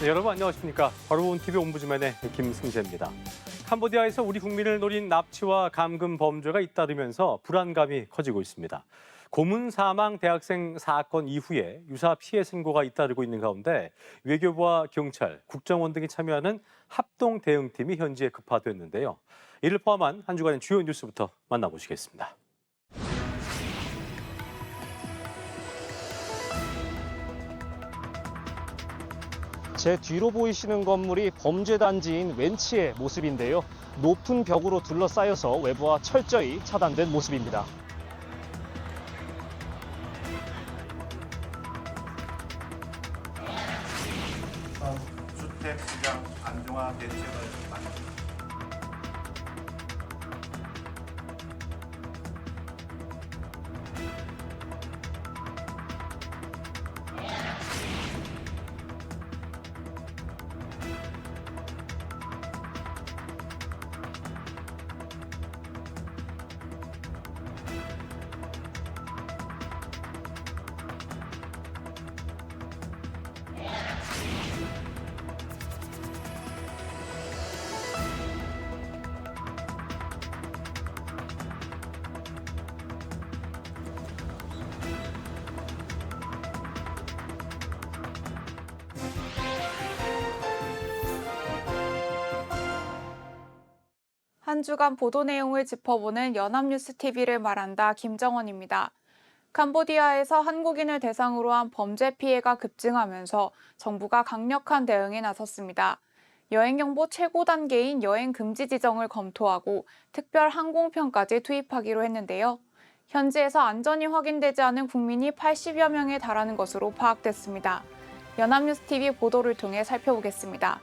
네, 여러분 안녕하십니까. 바로 본 TV 옴부즈맨의 김승재입니다. 캄보디아에서 우리 국민을 노린 납치와 감금 범죄가 잇따르면서 불안감이 커지고 있습니다. 고문 사망 대학생 사건 이후에 유사 피해 신고가 잇따르고 있는 가운데 외교부와 경찰, 국정원 등이 참여하는 합동 대응팀이 현지에 급파됐는데요. 이를 포함한 한 주간의 주요 뉴스부터 만나보시겠습니다. 제 뒤로 보이시는 건물이 범죄 단지인 웬치의 모습인데요. 높은 벽으로 둘러싸여서 외부와 철저히 차단된 모습입니다. 주택 시장 안정화 대책을 마련합니다. 한 주간 보도 내용을 짚어보는 연합뉴스 TV를 말한다 김정원입니다. 캄보디아에서 한국인을 대상으로 한 범죄 피해가 급증하면서 정부가 강력한 대응에 나섰습니다. 여행경보 최고 단계인 여행 금지 지정을 검토하고 특별 항공편까지 투입하기로 했는데요. 현지에서 안전이 확인되지 않은 국민이 80여 명에 달하는 것으로 파악됐습니다. 연합뉴스 TV 보도를 통해 살펴보겠습니다.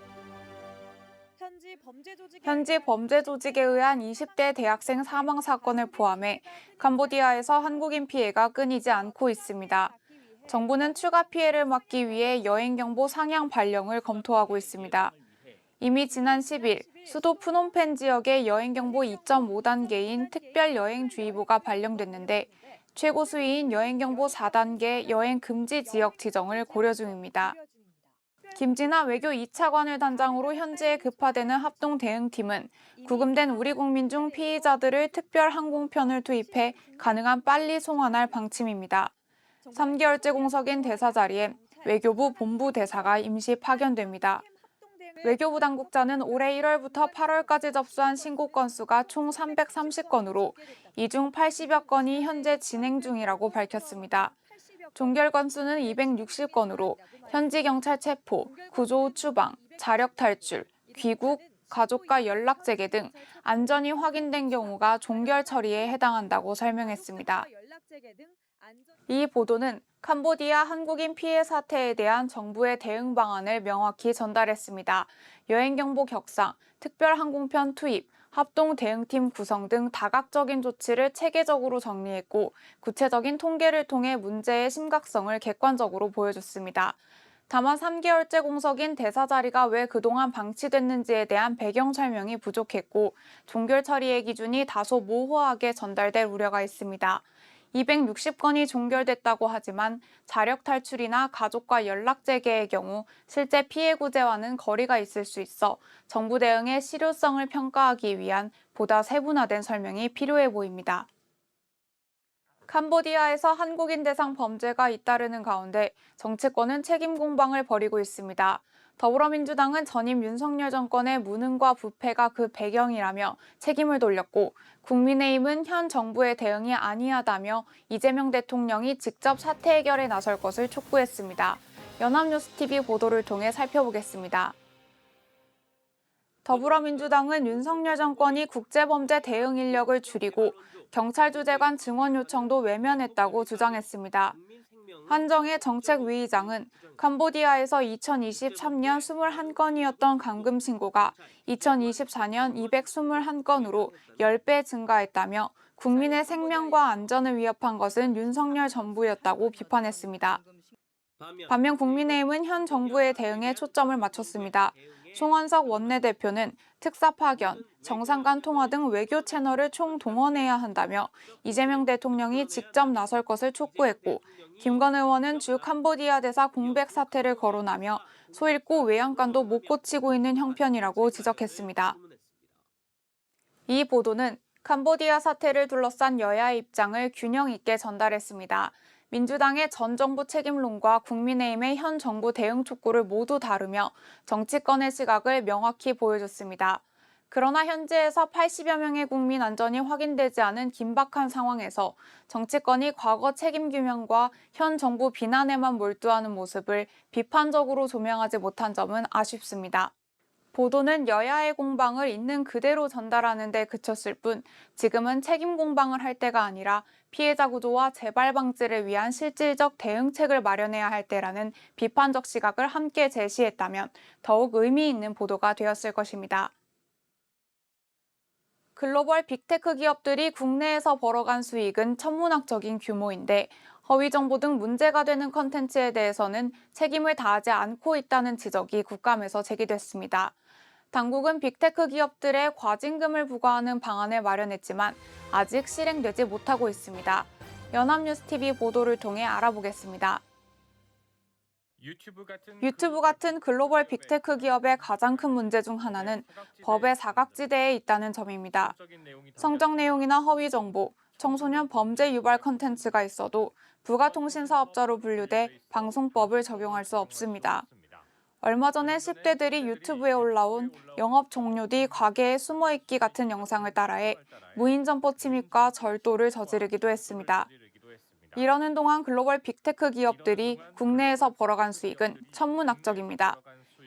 현지 범죄 조직에 의한 20대 대학생 사망 사건을 포함해 캄보디아에서 한국인 피해가 끊이지 않고 있습니다. 정부는 추가 피해를 막기 위해 여행경보 상향 발령을 검토하고 있습니다. 이미 지난 10일 수도 프놈펜 지역의 여행경보 2.5단계인 특별여행주의보가 발령됐는데 최고 수위인 여행경보 4단계 여행금지 지역 지정을 고려 중입니다. 김진아 외교 2차관을 단장으로 현지에 급파되는 합동 대응팀은 구금된 우리 국민 중 피의자들을 특별 항공편을 투입해 가능한 빨리 송환할 방침입니다. 3개월째 공석인 대사 자리에 외교부 본부 대사가 임시 파견됩니다. 외교부 당국자는 올해 1월부터 8월까지 접수한 신고 건수가 총 330건으로 이 중 80여 건이 현재 진행 중이라고 밝혔습니다. 종결 건수는 260건으로 현지 경찰 체포, 구조 후 추방, 자력 탈출, 귀국, 가족과 연락 재개 등 안전이 확인된 경우가 종결 처리에 해당한다고 설명했습니다. 이 보도는 캄보디아 한국인 피해 사태에 대한 정부의 대응 방안을 명확히 전달했습니다. 여행경보 격상, 특별항공편 투입, 합동 대응팀 구성 등 다각적인 조치를 체계적으로 정리했고 구체적인 통계를 통해 문제의 심각성을 객관적으로 보여줬습니다. 다만 3개월째 공석인 대사 자리가 왜 그동안 방치됐는지에 대한 배경 설명이 부족했고 종결 처리의 기준이 다소 모호하게 전달될 우려가 있습니다. 260건이 종결됐다고 하지만 자력 탈출이나 가족과 연락 재개의 경우 실제 피해 구제와는 거리가 있을 수 있어 정부 대응의 실효성을 평가하기 위한 보다 세분화된 설명이 필요해 보입니다. 캄보디아에서 한국인 대상 범죄가 잇따르는 가운데 정치권은 책임 공방을 벌이고 있습니다. 더불어민주당은 전임 윤석열 정권의 무능과 부패가 그 배경이라며 책임을 돌렸고 국민의힘은 현 정부의 대응이 아니하다며 이재명 대통령이 직접 사태 해결에 나설 것을 촉구했습니다. 연합뉴스TV 보도를 통해 살펴보겠습니다. 더불어민주당은 윤석열 정권이 국제범죄 대응 인력을 줄이고 경찰 주재관 증언 요청도 외면했다고 주장했습니다. 한정혜 정책위의장은 캄보디아에서 2023년 21건이었던 감금 신고가 2024년 221건으로 10배 증가했다며 국민의 생명과 안전을 위협한 것은 윤석열 정부였다고 비판했습니다. 반면 국민의힘은 현 정부의 대응에 초점을 맞췄습니다. 송원석 원내대표는 특사 파견, 정상 간 통화 등 외교 채널을 총동원해야 한다며 이재명 대통령이 직접 나설 것을 촉구했고, 김건 의원은 주 캄보디아 대사 공백 사태를 거론하며 소잃고 외양간도 못 고치고 있는 형편이라고 지적했습니다. 이 보도는 캄보디아 사태를 둘러싼 여야의 입장을 균형 있게 전달했습니다. 민주당의 전 정부 책임론과 국민의힘의 현 정부 대응 촉구를 모두 다루며 정치권의 시각을 명확히 보여줬습니다. 그러나 현재에서 80여 명의 국민 안전이 확인되지 않은 긴박한 상황에서 정치권이 과거 책임 규명과 현 정부 비난에만 몰두하는 모습을 비판적으로 조명하지 못한 점은 아쉽습니다. 보도는 여야의 공방을 있는 그대로 전달하는 데 그쳤을 뿐, 지금은 책임 공방을 할 때가 아니라 피해자 구조와 재발 방지를 위한 실질적 대응책을 마련해야 할 때라는 비판적 시각을 함께 제시했다면 더욱 의미 있는 보도가 되었을 것입니다. 글로벌 빅테크 기업들이 국내에서 벌어간 수익은 천문학적인 규모인데, 허위 정보 등 문제가 되는 컨텐츠에 대해서는 책임을 다하지 않고 있다는 지적이 국감에서 제기됐습니다. 당국은 빅테크 기업들의 과징금을 부과하는 방안을 마련했지만 아직 실행되지 못하고 있습니다. 연합뉴스TV 보도를 통해 알아보겠습니다. 유튜브 같은 글로벌 빅테크 기업의 가장 큰 문제 중 하나는 법의 사각지대에 있다는 점입니다. 성적 내용이나 허위 정보, 청소년 범죄 유발 컨텐츠가 있어도 부가통신사업자로 분류돼 방송법을 적용할 수 없습니다. 얼마 전에 10대들이 유튜브에 올라온 영업 종료 뒤 가게에 숨어있기 같은 영상을 따라해 무인점포 침입과 절도를 저지르기도 했습니다. 이러는 동안 글로벌 빅테크 기업들이 국내에서 벌어간 수익은 천문학적입니다.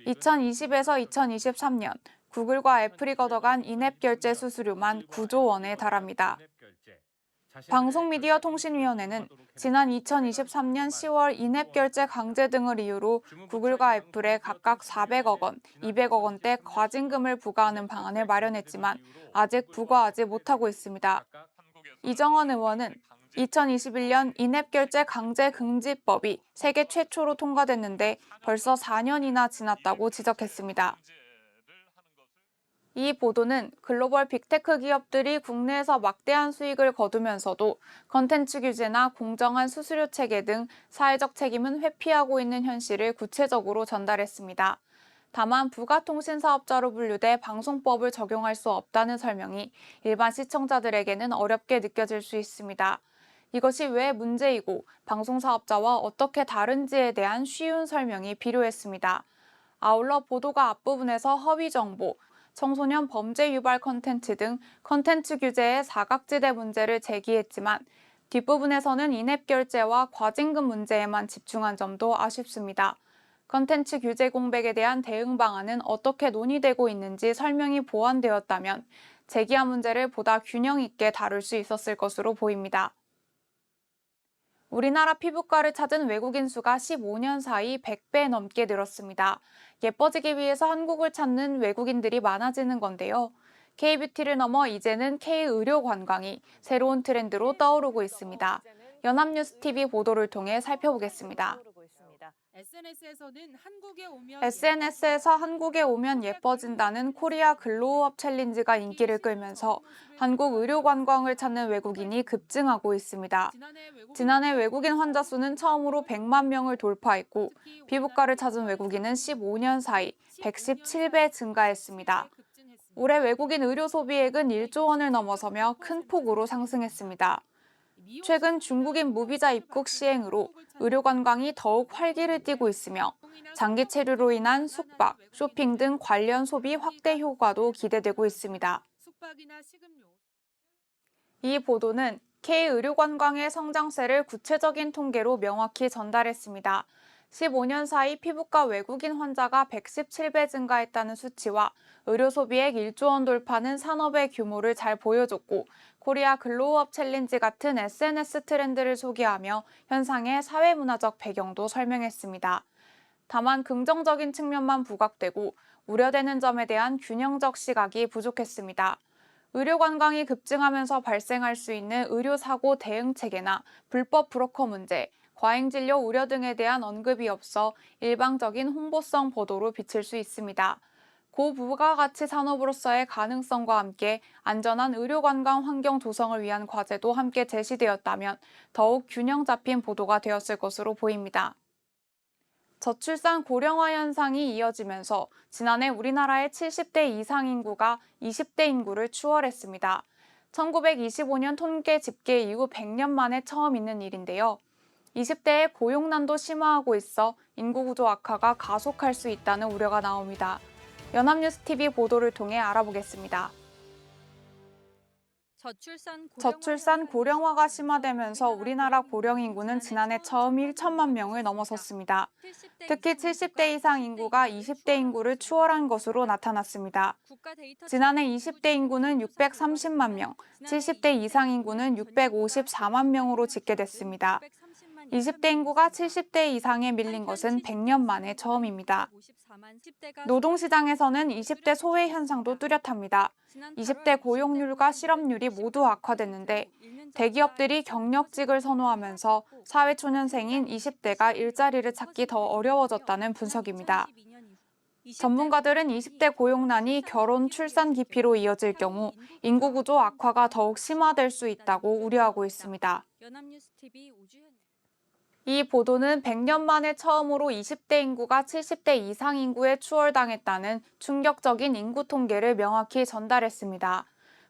2020에서 2023년 구글과 애플이 걷어간 인앱 결제 수수료만 9조 원에 달합니다. 방송미디어통신위원회는 지난 2023년 10월 인앱 결제 강제 등을 이유로 구글과 애플에 각각 400억 원, 200억 원대 과징금을 부과하는 방안을 마련했지만 아직 부과하지 못하고 있습니다. 이정원 의원은 2021년 인앱 결제 강제 금지법이 세계 최초로 통과됐는데 벌써 4년이나 지났다고 지적했습니다. 이 보도는 글로벌 빅테크 기업들이 국내에서 막대한 수익을 거두면서도 컨텐츠 규제나 공정한 수수료 체계 등 사회적 책임은 회피하고 있는 현실을 구체적으로 전달했습니다. 다만 부가통신사업자로 분류돼 방송법을 적용할 수 없다는 설명이 일반 시청자들에게는 어렵게 느껴질 수 있습니다. 이것이 왜 문제이고 방송사업자와 어떻게 다른지에 대한 쉬운 설명이 필요했습니다. 아울러 보도가 앞부분에서 허위 정보, 청소년 범죄 유발 컨텐츠 등 컨텐츠 규제의 사각지대 문제를 제기했지만 뒷부분에서는 인앱 결제와 과징금 문제에만 집중한 점도 아쉽습니다. 컨텐츠 규제 공백에 대한 대응 방안은 어떻게 논의되고 있는지 설명이 보완되었다면 제기한 문제를 보다 균형 있게 다룰 수 있었을 것으로 보입니다. 우리나라 피부과를 찾은 외국인 수가 15년 사이 100배 넘게 늘었습니다. 예뻐지기 위해서 한국을 찾는 외국인들이 많아지는 건데요. K-뷰티를 넘어 이제는 K-의료 관광이 새로운 트렌드로 떠오르고 있습니다. 연합뉴스TV 보도를 통해 살펴보겠습니다. SNS에서 한국에 오면 예뻐진다는 코리아 글로우업 챌린지가 인기를 끌면서 한국 의료 관광을 찾는 외국인이 급증하고 있습니다. 지난해 외국인 환자 수는 처음으로 100만 명을 돌파했고 피부과를 찾은 외국인은 15년 사이 117배 증가했습니다. 올해 외국인 의료 소비액은 1조 원을 넘어서며 큰 폭으로 상승했습니다. 최근 중국인 무비자 입국 시행으로 의료 관광이 더욱 활기를 띠고 있으며 장기 체류로 인한 숙박, 쇼핑 등 관련 소비 확대 효과도 기대되고 있습니다. 이 보도는 K-의료 관광의 성장세를 구체적인 통계로 명확히 전달했습니다. 15년 사이 피부과 외국인 환자가 117배 증가했다는 수치와 의료 소비액 1조 원 돌파는 산업의 규모를 잘 보여줬고 코리아 글로우업 챌린지 같은 SNS 트렌드를 소개하며 현상의 사회문화적 배경도 설명했습니다. 다만 긍정적인 측면만 부각되고 우려되는 점에 대한 균형적 시각이 부족했습니다. 의료 관광이 급증하면서 발생할 수 있는 의료 사고 대응 체계나 불법 브로커 문제, 과잉진료 우려 등에 대한 언급이 없어 일방적인 홍보성 보도로 비칠 수 있습니다. 고부가가치 산업으로서의 가능성과 함께 안전한 의료관광 환경 조성을 위한 과제도 함께 제시되었다면 더욱 균형 잡힌 보도가 되었을 것으로 보입니다. 저출산 고령화 현상이 이어지면서 지난해 우리나라의 70대 이상 인구가 20대 인구를 추월했습니다. 1925년 통계 집계 이후 100년 만에 처음 있는 일인데요. 20대의 고용난도 심화하고 있어 인구 구조 악화가 가속할 수 있다는 우려가 나옵니다. 연합뉴스TV 보도를 통해 알아보겠습니다. 저출산 고령화가 심화되면서 우리나라 고령 인구는 지난해 처음 1천만 명을 넘어섰습니다. 특히 70대 이상 인구가 20대 인구를 추월한 것으로 나타났습니다. 지난해 20대 인구는 630만 명, 70대 이상 인구는 654만 명으로 집계됐습니다. 20대 인구가 70대 이상에 밀린 것은 100년 만에 처음입니다. 노동시장에서는 20대 소외 현상도 뚜렷합니다. 20대 고용률과 실업률이 모두 악화됐는데 대기업들이 경력직을 선호하면서 사회초년생인 20대가 일자리를 찾기 더 어려워졌다는 분석입니다. 전문가들은 20대 고용난이 결혼, 출산 기피로 이어질 경우 인구 구조 악화가 더욱 심화될 수 있다고 우려하고 있습니다. 이 보도는 100년 만에 처음으로 20대 인구가 70대 이상 인구에 추월당했다는 충격적인 인구 통계를 명확히 전달했습니다.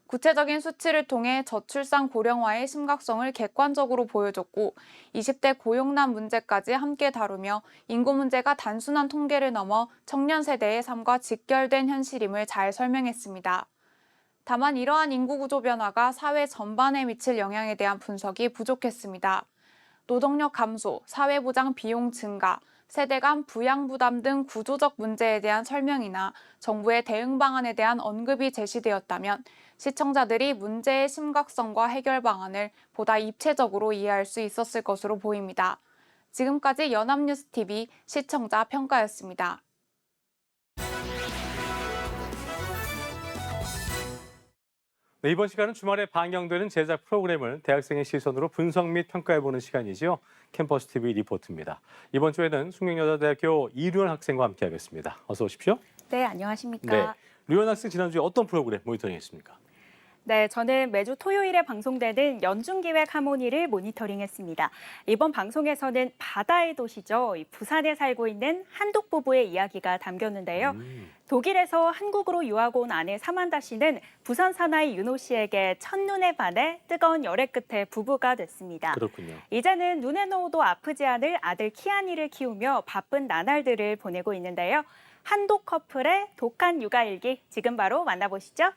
구체적인 수치를 통해 저출산 고령화의 심각성을 객관적으로 보여줬고 20대 고용난 문제까지 함께 다루며 인구 문제가 단순한 통계를 넘어 청년 세대의 삶과 직결된 현실임을 잘 설명했습니다. 다만 이러한 인구 구조 변화가 사회 전반에 미칠 영향에 대한 분석이 부족했습니다. 노동력 감소, 사회보장 비용 증가, 세대 간 부양 부담 등 구조적 문제에 대한 설명이나 정부의 대응 방안에 대한 언급이 제시되었다면 시청자들이 문제의 심각성과 해결 방안을 보다 입체적으로 이해할 수 있었을 것으로 보입니다. 지금까지 연합뉴스TV 시청자 평가였습니다. 네, 이번 시간은 주말에 방영되는 제작 프로그램을 대학생의 시선으로 분석 및 평가해보는 시간이지요. 캠퍼스 TV 리포트입니다. 이번 주에는 숙명여자대학교 이류연 학생과 함께하겠습니다. 어서 오십시오. 네, 안녕하십니까. 네, 류연 학생 지난주에 어떤 프로그램 모니터링했습니까? 네, 저는 매주 토요일에 방송되는 연중기획 하모니를 모니터링했습니다. 이번 방송에서는 바다의 도시죠. 부산에 살고 있는 한독 부부의 이야기가 담겼는데요. 독일에서 한국으로 유학 온 아내 사만다 씨는 부산 사나이 윤호 씨에게 첫눈에 반해 뜨거운 열애 끝에 부부가 됐습니다. 그렇군요. 이제는 눈에 넣어도 아프지 않을 아들 키아니를 키우며 바쁜 나날들을 보내고 있는데요. 한독 커플의 독한 육아일기 지금 바로 만나보시죠.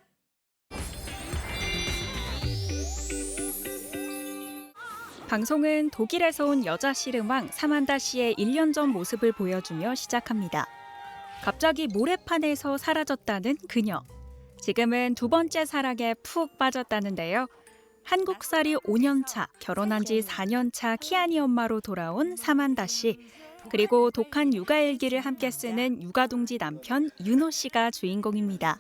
방송은 독일에서 온 여자 씨름왕 사만다 씨의 1년 전 모습을 보여주며 시작합니다. 갑자기 모래판에서 사라졌다는 그녀. 지금은 두 번째 사랑에 푹 빠졌다는데요. 한국살이 5년 차, 결혼한 지 4년 차 키아니 엄마로 돌아온 사만다 씨. 그리고 독한 육아일기를 함께 쓰는 육아둥지 남편 윤호 씨가 주인공입니다.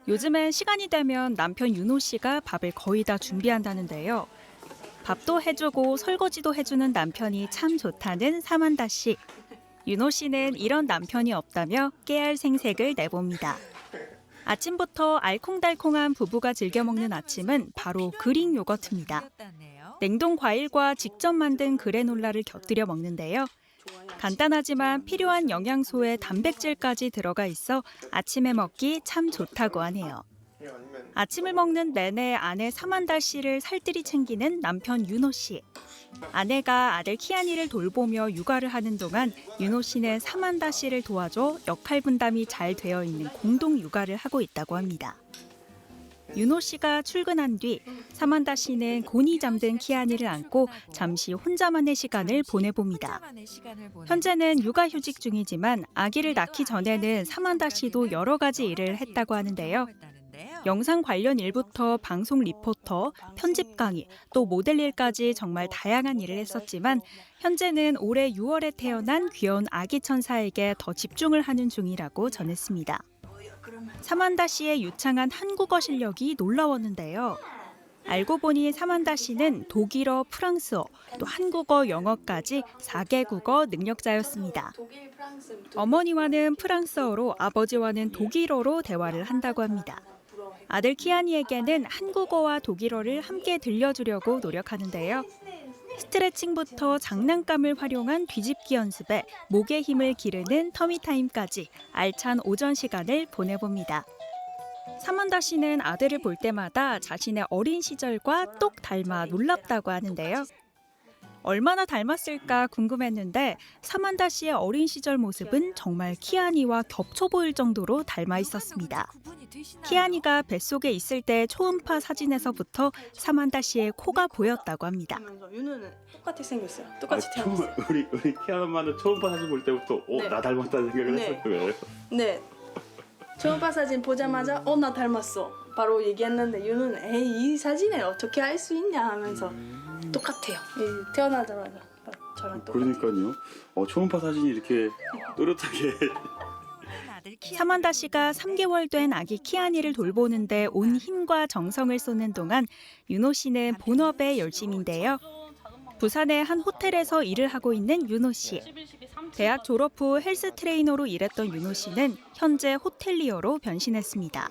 요즘엔 시간이 되면 남편 윤호 씨가 밥을 거의 다 준비한다는데요. 밥도 해주고 설거지도 해주는 남편이 참 좋다는 사만다 씨. 윤호 씨는 이런 남편이 없다며 깨알 생색을 내봅니다. 아침부터 알콩달콩한 부부가 즐겨 먹는 아침은 바로 그릭 요거트입니다. 냉동 과일과 직접 만든 그래놀라를 곁들여 먹는데요. 간단하지만 필요한 영양소에 단백질까지 들어가 있어 아침에 먹기 참 좋다고 하네요. 아침을 먹는 내내 아내 사만다 씨를 살뜰히 챙기는 남편 윤호 씨. 아내가 아들 키아니를 돌보며 육아를 하는 동안 윤호 씨는 사만다 씨를 도와줘 역할 분담이 잘 되어 있는 공동 육아를 하고 있다고 합니다. 윤호 씨가 출근한 뒤 사만다 씨는 곤히 잠든 키아니를 안고 잠시 혼자만의 시간을 보내봅니다. 현재는 육아휴직 중이지만 아기를 낳기 전에는 사만다 씨도 여러 가지 일을 했다고 하는데요. 영상 관련 일부터 방송 리포터, 편집 강의, 또 모델 일까지 정말 다양한 일을 했었지만 현재는 올해 6월에 태어난 귀여운 아기 천사에게 더 집중을 하는 중이라고 전했습니다. 사만다 씨의 유창한 한국어 실력이 놀라웠는데요. 알고 보니 사만다 씨는 독일어, 프랑스어, 또 한국어, 영어까지 4개국어 능력자였습니다. 어머니와는 프랑스어로, 아버지와는 독일어로 대화를 한다고 합니다. 아들 키아니에게는 한국어와 독일어를 함께 들려주려고 노력하는데요. 스트레칭부터 장난감을 활용한 뒤집기 연습에 목의 힘을 기르는 터미타임까지 알찬 오전 시간을 보내봅니다. 사만다 씨는 아들을 볼 때마다 자신의 어린 시절과 똑 닮아 놀랍다고 하는데요. 얼마나 닮았을까 궁금했는데 사만다 씨의 어린 시절 모습은 정말 키아니와 겹쳐 보일 정도로 닮아 있었습니다. 키아니가 뱃속에 있을 때 초음파 사진에서부터 사만다 씨의 코가 보였다고 합니다. 윤우는 똑같이 생겼어요. 똑같이 태어났어요. 우리 키아 엄마는 초음파 사진 볼 때부터 네. 나 닮았다는 생각을 네. 했을 거예요. 네. 초음파 사진 보자마자 나 닮았어. 바로 얘기했는데 윤우는 에이 이 사진에 어떻게 알 수 있냐 하면서 똑같아요. 태어나자마자 저랑 똑같아요. 그러니까요. 초음파 사진이 이렇게 또렷하게. 사만다 씨가 3개월 된 아기 키아니를 돌보는데 온 힘과 정성을 쏟는 동안 윤호 씨는 본업에 열심인데요. 부산의 한 호텔에서 일을 하고 있는 윤호 씨. 대학 졸업 후 헬스 트레이너로 일했던 윤호 씨는 현재 호텔리어로 변신했습니다.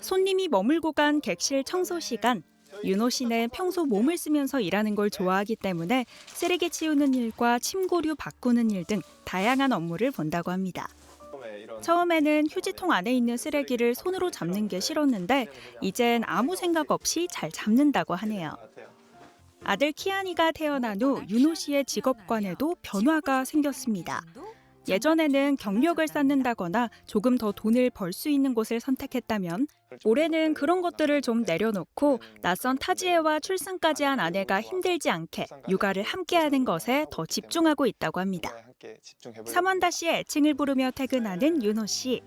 손님이 머물고 간 객실 청소 시간, 윤호 씨는 평소 몸을 쓰면서 일하는 걸 좋아하기 때문에 쓰레기 치우는 일과 침구류 바꾸는 일 등 다양한 업무를 본다고 합니다. 처음에는 휴지통 안에 있는 쓰레기를 손으로 잡는 게 싫었는데 이젠 아무 생각 없이 잘 잡는다고 하네요. 아들 키아니가 태어난 후 윤호 씨의 직업관에도 변화가 생겼습니다. 예전에는 경력을 쌓는다거나 조금 더 돈을 벌 수 있는 곳을 선택했다면 올해는 그런 것들을 좀 내려놓고 낯선 타지에와 출산까지 한 아내가 힘들지 않게 육아를 함께하는 것에 더 집중하고 있다고 합니다. 사만다 씨의 애칭을 부르며 퇴근하는 윤호 씨.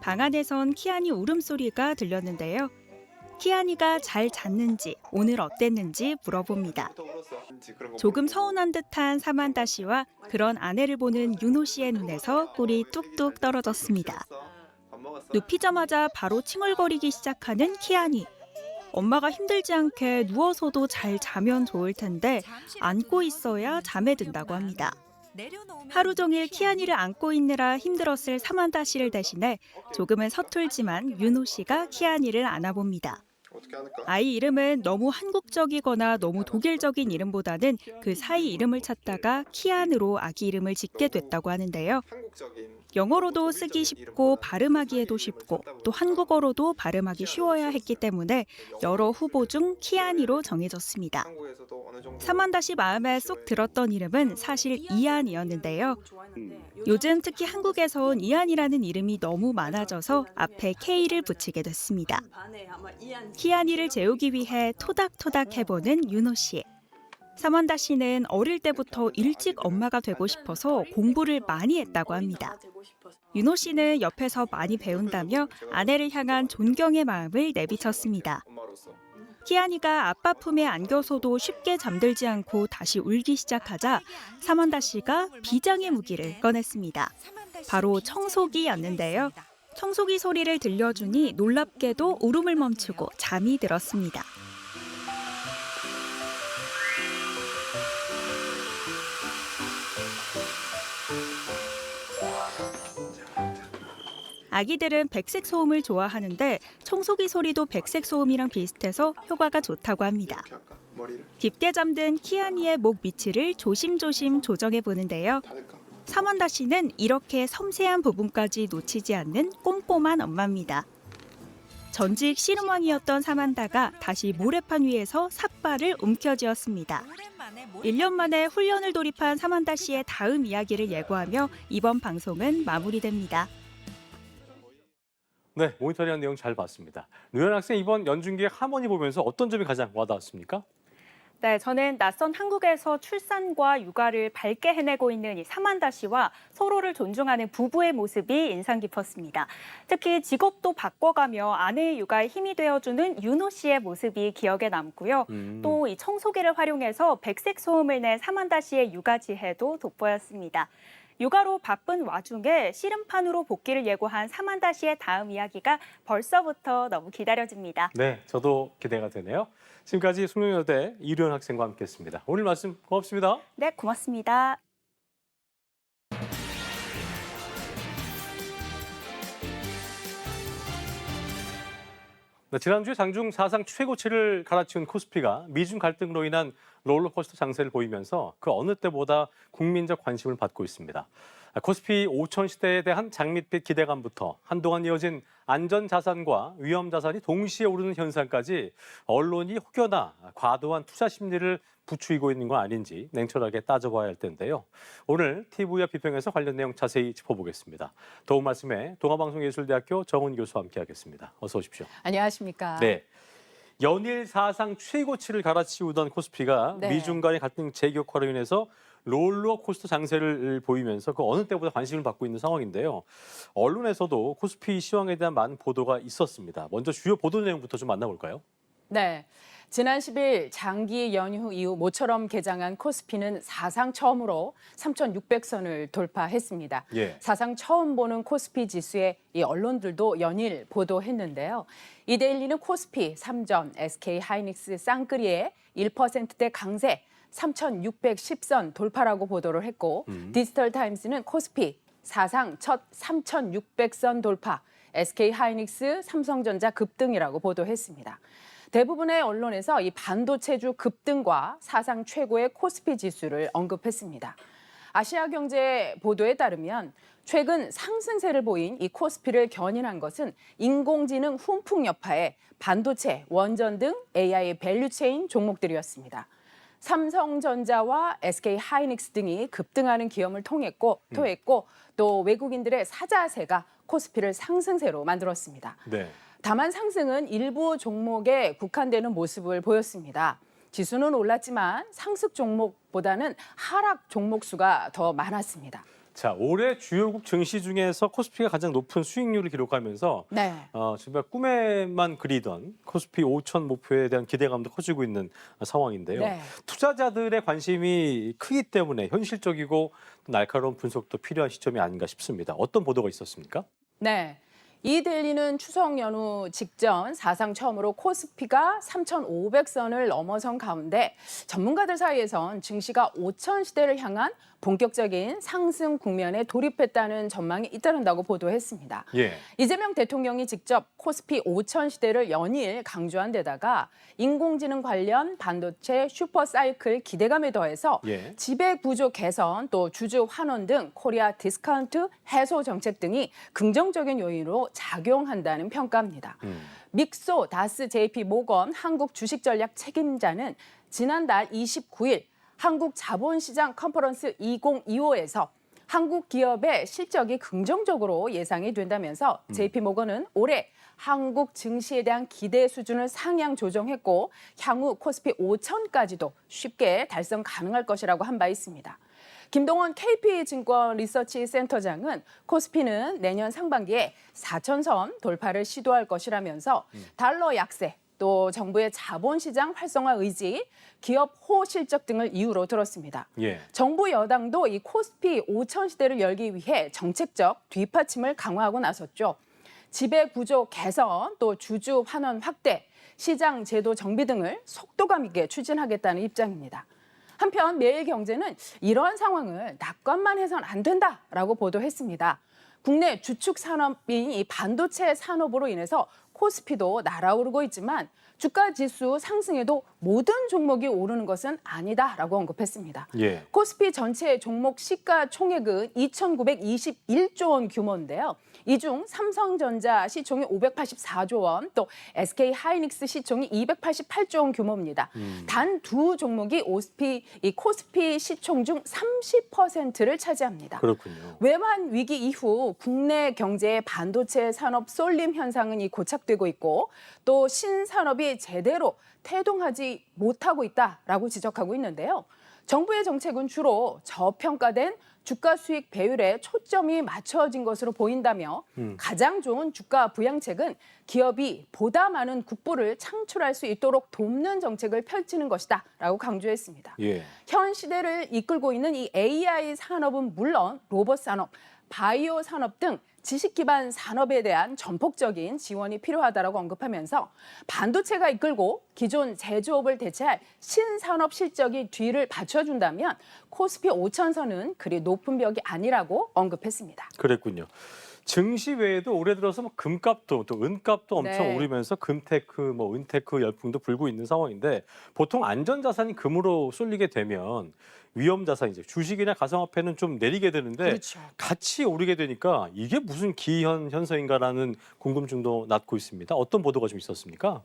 방 안에선 키아니 울음소리가 들렸는데요. 키아니가 잘 잤는지 오늘 어땠는지 물어봅니다. 조금 서운한 듯한 사만다 씨와 그런 아내를 보는 윤호 씨의 눈에서 꿀이 뚝뚝 떨어졌습니다. 눕히자마자 바로 칭얼거리기 시작하는 키아니. 엄마가 힘들지 않게 누워서도 잘 자면 좋을 텐데 안고 있어야 잠에 든다고 합니다. 하루 종일 키아니를 안고 있느라 힘들었을 사만다 씨를 대신해 조금은 서툴지만 윤호 씨가 키아니를 안아봅니다. 아이 이름은 너무 한국적이거나 너무 독일적인 이름보다는 그 사이 이름을 찾다가 키안으로 아기 이름을 짓게 됐다고 하는데요. 영어로도 쓰기 쉽고 발음하기에도 쉽고 또 한국어로도 발음하기 쉬워야 했기 때문에 여러 후보 중 키안이로 정해졌습니다. 사만다 씨 마음에 쏙 들었던 이름은 사실 이안이었는데요. 요즘 특히 한국에선 이안이라는 이름이 너무 많아져서 앞에 K를 붙이게 됐습니다. 키아니를 재우기 위해 토닥토닥 해보는 윤호 씨. 사만다 씨는 어릴 때부터 일찍 엄마가 되고 싶어서 공부를 많이 했다고 합니다. 윤호 씨는 옆에서 많이 배운다며 아내를 향한 존경의 마음을 내비쳤습니다. 키아니가 아빠 품에 안겨서도 쉽게 잠들지 않고 다시 울기 시작하자 사만다 씨가 비장의 무기를 꺼냈습니다. 바로 청소기였는데요. 청소기 소리를 들려주니 놀랍게도 울음을 멈추고 잠이 들었습니다. 아기들은 백색 소음을 좋아하는데 청소기 소리도 백색 소음이랑 비슷해서 효과가 좋다고 합니다. 깊게 잠든 키아니의 목 위치를 조심조심 조정해 보는데요. 사만다 씨는 이렇게 섬세한 부분까지 놓치지 않는 꼼꼼한 엄마입니다. 전직 씨름왕이었던 사만다가 다시 모래판 위에서 삿발을 움켜쥐었습니다. 1년 만에 훈련을 돌입한 사만다 씨의 다음 이야기를 예고하며 이번 방송은 마무리됩니다. 네, 모니터링한 내용 잘 봤습니다. 류현 학생 이번 연중기획 하모니 보면서 어떤 점이 가장 와닿았습니까? 네, 저는 낯선 한국에서 출산과 육아를 밝게 해내고 있는 이 사만다 씨와 서로를 존중하는 부부의 모습이 인상 깊었습니다. 특히 직업도 바꿔가며 아내의 육아에 힘이 되어주는 윤호 씨의 모습이 기억에 남고요. 또 이 청소기를 활용해서 백색 소음을 낸 사만다 씨의 육아 지혜도 돋보였습니다. 육아로 바쁜 와중에 씨름판으로 복귀를 예고한 사만다 씨의 다음 이야기가 벌써부터 너무 기다려집니다. 네, 저도 기대가 되네요. 지금까지 숙명여대 이류현 학생과 함께했습니다. 오늘 말씀 고맙습니다. 네, 고맙습니다. 네, 지난주에 장중 사상 최고치를 갈아치운 코스피가 미중 갈등으로 인한 롤러코스터 장세를 보이면서 그 어느 때보다 국민적 관심을 받고 있습니다. 코스피 5천 시대에 대한 장밋빛 기대감부터 한동안 이어진 안전자산과 위험자산이 동시에 오르는 현상까지 언론이 혹여나 과도한 투자 심리를 부추기고 있는 건 아닌지 냉철하게 따져봐야 할 텐데요. 오늘 TV와 비평에서 관련 내용 자세히 짚어보겠습니다. 도움 말씀에 동아방송예술대학교 정은 교수와 함께하겠습니다. 어서 오십시오. 안녕하십니까. 네. 연일 사상 최고치를 갈아치우던 코스피가 네. 미중 간의 갈등 재격화로 인해서 롤러코스터 장세를 보이면서 그 어느 때보다 관심을 받고 있는 상황인데요. 언론에서도 코스피 시황에 대한 많은 보도가 있었습니다. 먼저 주요 보도 내용부터 좀 만나볼까요? 네. 지난 10일 장기 연휴 이후 모처럼 개장한 코스피는 사상 처음으로 3,600선을 돌파했습니다. 예. 사상 처음 보는 코스피 지수에 이 언론들도 연일 보도했는데요. 이데일리는 코스피 3전, SK 하이닉스 쌍끌이의 1%대 강세 3,610선 돌파라고 보도를 했고 디지털 타임스는 코스피 사상 첫 3,600선 돌파, SK 하이닉스, 삼성전자 급등이라고 보도했습니다. 대부분의 언론에서 이 반도체주 급등과 사상 최고의 코스피 지수를 언급했습니다. 아시아경제 보도에 따르면 최근 상승세를 보인 이 코스피를 견인한 것은 인공지능 훈풍 여파에 반도체, 원전 등 AI 밸류체인 종목들이었습니다. 삼성전자와 SK 하이닉스 등이 급등하는 기염을 토했고 또 외국인들의 사자세가 코스피를 상승세로 만들었습니다. 네. 다만 상승은 일부 종목에 국한되는 모습을 보였습니다. 지수는 올랐지만 상승 종목보다는 하락 종목 수가 더 많았습니다. 자, 올해 주요국 증시 중에서 코스피가 가장 높은 수익률을 기록하면서 네. 정말 꿈에만 그리던 코스피 5천 목표에 대한 기대감도 커지고 있는 상황인데요. 네. 투자자들의 관심이 크기 때문에 현실적이고 또 날카로운 분석도 필요한 시점이 아닌가 싶습니다. 어떤 보도가 있었습니까? 네. 이데일리는 추석 연휴 직전 사상 처음으로 코스피가 3,500선을 넘어선 가운데 전문가들 사이에선 증시가 5천 시대를 향한 본격적인 상승 국면에 돌입했다는 전망이 잇따른다고 보도했습니다. 예. 이재명 대통령이 직접 코스피 5천 시대를 연일 강조한 데다가 인공지능 관련 반도체 슈퍼사이클 기대감에 더해서 예. 지배구조 개선 또 주주 환원 등 코리아 디스카운트 해소 정책 등이 긍정적인 요인으로 작용한다는 평가입니다. 믹소 다스 JP 모건 한국 주식전략 책임자는 지난달 29일 한국 자본시장 컨퍼런스 2025에서 한국 기업의 실적이 긍정적으로 예상이 된다면서 JP 모건은 올해 한국 증시에 대한 기대 수준을 상향 조정했고 향후 코스피 5천까지도 쉽게 달성 가능할 것이라고 한 바 있습니다. 김동원 KP증권 리서치 센터장은 코스피는 내년 상반기에 4천선 돌파를 시도할 것이라면서 달러 약세, 또 정부의 자본시장 활성화 의지, 기업 호실적 등을 이유로 들었습니다. 예. 정부 여당도 이 코스피 5천 시대를 열기 위해 정책적 뒷받침을 강화하고 나섰죠. 지배구조 개선, 또 주주 환원 확대, 시장 제도 정비 등을 속도감 있게 추진하겠다는 입장입니다. 한편 매일경제는 이러한 상황을 낙관만 해서는 안 된다라고 보도했습니다. 국내 주축 산업인 이 반도체 산업으로 인해서 코스피도 날아오르고 있지만 주가 지수 상승에도 모든 종목이 오르는 것은 아니다라고 언급했습니다. 예. 코스피 전체 종목 시가총액은 2,921조 원 규모인데요. 이 중 삼성전자 시총이 584조 원, 또 SK 하이닉스 시총이 288조 원 규모입니다. 단 두 종목이 코스피 시총 중 30%를 차지합니다. 그렇군요. 외환 위기 이후 국내 경제의 반도체 산업 쏠림 현상은 고착되고 있고 또 신산업이 제대로 태동하지 못하고 있다라고 지적하고 있는데요. 정부의 정책은 주로 저평가된 주가 수익 배율에 초점이 맞춰진 것으로 보인다며 가장 좋은 주가 부양책은 기업이 보다 많은 국부를 창출할 수 있도록 돕는 정책을 펼치는 것이다라고 강조했습니다. 예. 현 시대를 이끌고 있는 이 AI 산업은 물론 로봇 산업, 바이오 산업 등 지식 기반 산업에 대한 전폭적인 지원이 필요하다라고 언급하면서 반도체가 이끌고 기존 제조업을 대체할 신산업 실적이 뒤를 받쳐준다면 코스피 5천선은 그리 높은 벽이 아니라고 언급했습니다. 그랬군요. 증시 외에도 올해 들어서 뭐 금값도 또 은값도 엄청 네. 오르면서 금테크, 뭐 은테크 열풍도 불고 있는 상황인데 보통 안전자산이 금으로 쏠리게 되면 위험자산이죠. 주식이나 가상화폐는 좀 내리게 되는데 그렇죠. 같이 오르게 되니까 이게 무슨 기현 현상인가라는 궁금증도 낳고 있습니다. 어떤 보도가 좀 있었습니까?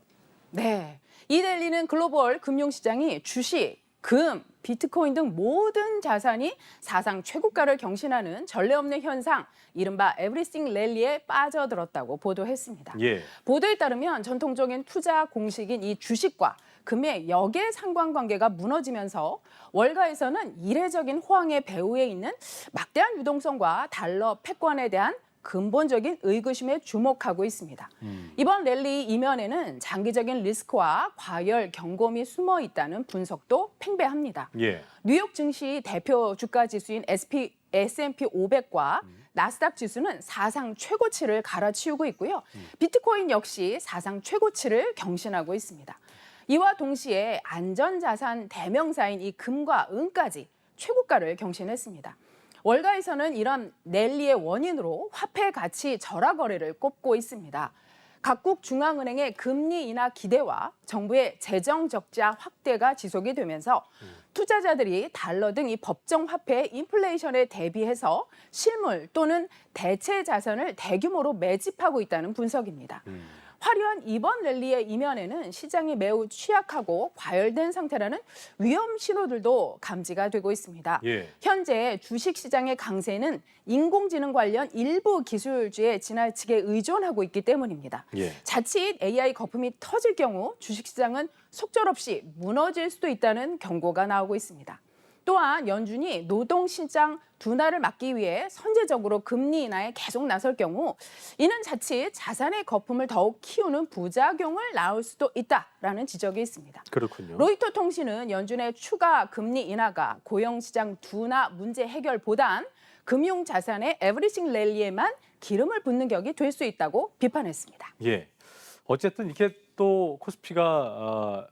네, 이데일리는 글로벌 금융시장이 주식, 금, 비트코인 등 모든 자산이 사상 최고가를 경신하는 전례 없는 현상, 이른바 에브리싱 랠리에 빠져들었다고 보도했습니다. 예. 보도에 따르면 전통적인 투자 공식인 이 주식과 금의 역의 상관관계가 무너지면서 월가에서는 이례적인 호황의 배후에 있는 막대한 유동성과 달러 패권에 대한 근본적인 의구심에 주목하고 있습니다. 이번 랠리 이면에는 장기적인 리스크와 과열 경고음이 숨어 있다는 분석도 팽배합니다. 예. 뉴욕 증시 대표 주가 지수인 S&P 500과 나스닥 지수는 사상 최고치를 갈아치우고 있고요. 비트코인 역시 사상 최고치를 경신하고 있습니다. 이와 동시에 안전자산 대명사인 이 금과 은까지 최고가를 경신했습니다. 월가에서는 이런 랠리의 원인으로 화폐 가치 절하 거래를 꼽고 있습니다. 각국 중앙은행의 금리 인하 기대와 정부의 재정 적자 확대가 지속이 되면서 투자자들이 달러 등 이 법정 화폐 인플레이션에 대비해서 실물 또는 대체 자산을 대규모로 매집하고 있다는 분석입니다. 화려한 이번 랠리의 이면에는 시장이 매우 취약하고 과열된 상태라는 위험 신호들도 감지가 되고 있습니다. 예. 현재 주식시장의 강세는 인공지능 관련 일부 기술주에 지나치게 의존하고 있기 때문입니다. 예. 자칫 AI 거품이 터질 경우 주식시장은 속절없이 무너질 수도 있다는 경고가 나오고 있습니다. 또한 연준이 노동시장 둔화를 막기 위해 선제적으로 금리 인하에 계속 나설 경우 이는 자칫 자산의 거품을 더욱 키우는 부작용을 낳을 수도 있다라는 지적이 있습니다. 그렇군요. 로이터 통신은 연준의 추가 금리 인하가 고용시장 둔화 문제 해결보단 금융자산의 에브리싱 랠리에만 기름을 붓는 격이 될 수 있다고 비판했습니다. 예. 어쨌든 이렇게 또 코스피가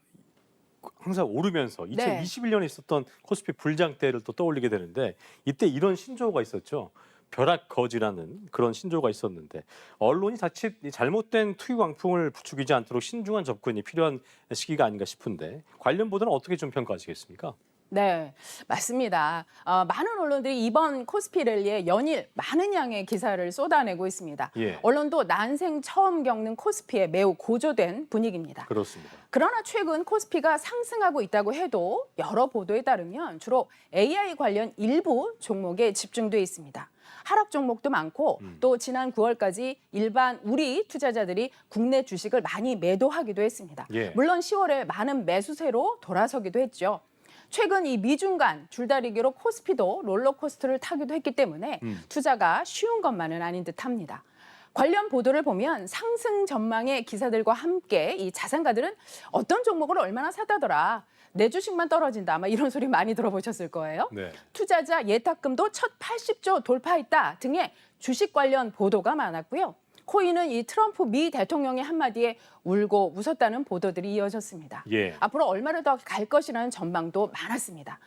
항상 오르면서 2021년에 있었던 코스피 불장 때를 또 떠올리게 되는데 이때 이런 신조어가 있었죠. 벼락거지라는 그런 신조어가 있었는데 언론이 자칫 이 잘못된 투기 광풍을 부추기지 않도록 신중한 접근이 필요한 시기가 아닌가 싶은데 관련 보도는 어떻게 좀 평가하시겠습니까? 네, 맞습니다. 많은 언론들이 이번 코스피 랠리에 연일 많은 양의 기사를 쏟아내고 있습니다. 예. 언론도 난생 처음 겪는 코스피에 매우 고조된 분위기입니다. 그렇습니다. 그러나 최근 코스피가 상승하고 있다고 해도 여러 보도에 따르면 주로 AI 관련 일부 종목에 집중돼 있습니다. 하락 종목도 많고 또 지난 9월까지 일반 우리 투자자들이 국내 주식을 많이 매도하기도 했습니다. 예. 물론 10월에 많은 매수세로 돌아서기도 했죠. 최근 이 미중 간 줄다리기로 코스피도 롤러코스터를 타기도 했기 때문에 투자가 쉬운 것만은 아닌 듯합니다. 관련 보도를 보면 상승 전망의 기사들과 함께 이 자산가들은 어떤 종목을 얼마나 사다더라, 내 주식만 떨어진다, 아마 이런 소리 많이 들어보셨을 거예요. 네. 투자자 예탁금도 첫 80조 돌파했다 등의 주식 관련 보도가 많았고요. 코인은 이 트럼프 미 대통령의 한마디에 울고 웃었다는 보도들이 이어졌습니다. 예. 앞으로 얼마나 더 갈 것이라는 전망도 많았습니다.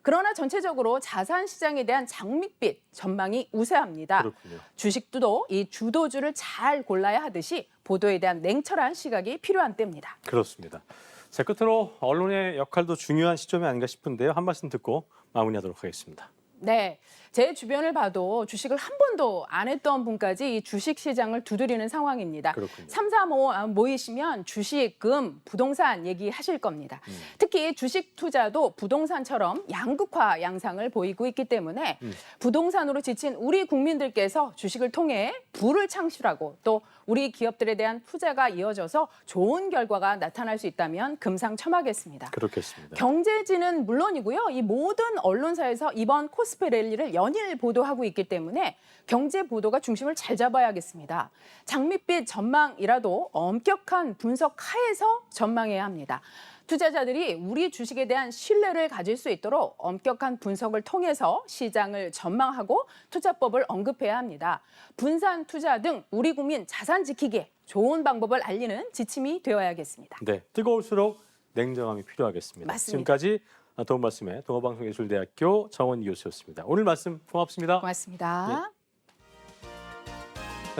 그러나 전체적으로 자산 시장에 대한 장밋빛 전망이 우세합니다. 그렇군요. 주식도 이 주도주를 잘 골라야 하듯이 보도에 대한 냉철한 시각이 필요한 때입니다. 그렇습니다. 자, 끝으로 언론의 역할도 중요한 시점이 아닌가 싶은데요. 한 말씀 듣고 마무리하도록 하겠습니다. 네, 제 주변을 봐도 주식을 한 번도 안 했던 분까지 이 주식 시장을 두드리는 상황입니다. 그렇군요. 3, 4 모이시면 주식, 금, 부동산 얘기하실 겁니다. 특히 주식 투자도 부동산처럼 양극화 양상을 보이고 있기 때문에 부동산으로 지친 우리 국민들께서 주식을 통해 부를 창출하고 또 우리 기업들에 대한 투자가 이어져서 좋은 결과가 나타날 수 있다면 금상첨화겠습니다. 그렇겠습니다. 경제지는 물론이고요. 이 모든 언론사에서 이번 코스피 랠리를 연일 보도하고 있기 때문에 경제 보도가 중심을 잘 잡아야겠습니다. 장밋빛 전망이라도 엄격한 분석 하에서 전망해야 합니다. 투자자들이 우리 주식에 대한 신뢰를 가질 수 있도록 엄격한 분석을 통해서 시장을 전망하고 투자법을 언급해야 합니다. 분산 투자 등 우리 국민 자산 지키기에 좋은 방법을 알리는 지침이 되어야겠습니다. 네, 뜨거울수록 냉정함이 필요하겠습니다. 맞습니다. 지금까지 도움 말씀에 동아방송예술대학교 정원희 교수였습니다. 오늘 말씀 고맙습니다. 고맙습니다.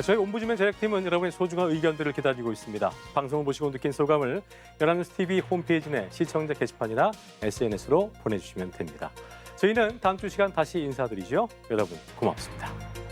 저희 옴부즈맨 제작팀은 여러분의 소중한 의견들을 기다리고 있습니다. 방송을 보시고 느낀 소감을 연합뉴스 TV 홈페이지 내 시청자 게시판이나 SNS로 보내주시면 됩니다. 저희는 다음 주 시간 다시 인사드리죠. 여러분 고맙습니다.